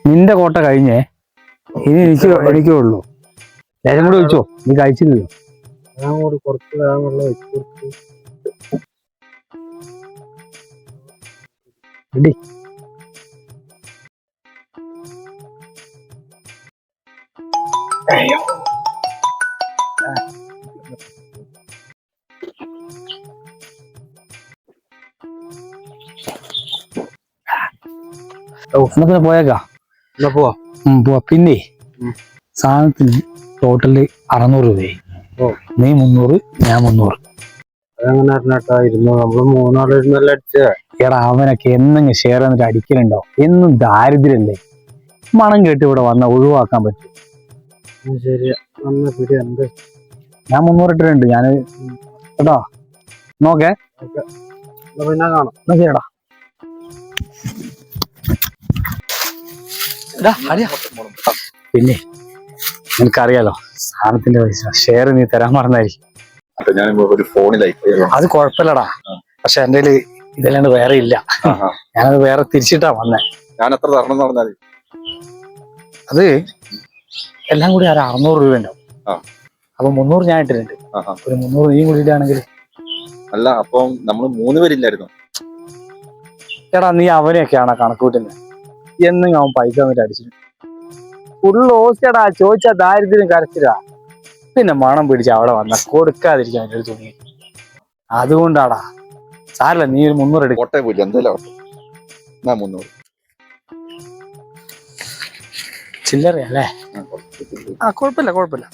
നിന്റെ കോട്ട കഴിഞ്ഞേ, ഇനി എനിക്കേ ഉള്ളൂ. ലേശം കൂടി വെച്ചോ, നീ കഴിച്ചില്ലല്ലോ. കുറച്ച് വേഗമുള്ള വെച്ച് ഇടി. എന്നാ പോയേക്കാ. പോവാ. പോവാ. പിന്നെ സാധനത്തിന് ടോട്ടല് 600 രൂപയായി. നീ 300, ഞാൻ 300. അതെങ്ങനെ അറിഞ്ഞാട്ടാ? നമ്മള് 3 ആള് ഇരുന്നല്ല അടിച്ചേ. എടാ അവനൊക്കെ എന്നെങ്കിലും ഷെയർ എന്നിട്ട് അടിക്കലുണ്ടോ? എന്നും ദാരിദ്ര്യല്ലേ. മണം കേട്ട് ഇവിടെ വന്ന ഒഴിവാക്കാൻ പറ്റും. ശരിയാ, ഞാൻ 300 ഇട്ടിട്ടുണ്ട്. ഞാൻ കേട്ടോ, നോക്കേ. പിന്നെ കാണാം. ശരിടാ. പിന്നെ നിനക്കറിയാലോ സാധനത്തിന്റെ പൈസ ഷെയർ നീ തരാൻ മറന്നായിരിക്കും. അത് കുഴപ്പമില്ലടാ, പക്ഷെ എന്റെ കയ്യില് ഇതല്ലാണ്ട് വേറെ ഇല്ല. ഞാനത് വേറെ തിരിച്ചിട്ടാ വന്നേ. ഞാൻ എത്ര തരണം എന്ന് പറഞ്ഞാൽ അത് എല്ലാം കൂടി 600 രൂപ ഉണ്ടാവും. അപ്പൊ 300 ഞാൻ ഇട്ടിട്ടുണ്ട്. ഒരു 300 നീയും കൂടി ഇട്ടാണെങ്കിൽ. അല്ല, അപ്പം നമ്മള് 3 പേരില്ലായിരുന്നു. എടാ നീ അവനെയൊക്കെയാണോ കണക്ക് കൂട്ടുന്നത്? എന്നും അവൻ പൈസ വന്നിട്ട് അടിച്ചിട്ട് ഫുള്ള് ഓസ്റ്റടാ. ചോദിച്ചാ ദാരിദ്ര്യം കരച്ചില്ല. പിന്നെ മണം പിടിച്ച് അവിടെ വന്ന കൊടുക്കാതിരിക്കാൻ എൻ്റെ അടുത്ത് തുണി. അതുകൊണ്ടാടാ. സാരല്ല, നീ ഒരു 300 എടുക്കും. കോട്ടയം പോയില്ല എന്തായാലും 300 ചില്ലറയല്ലേ? കുഴപ്പമില്ല.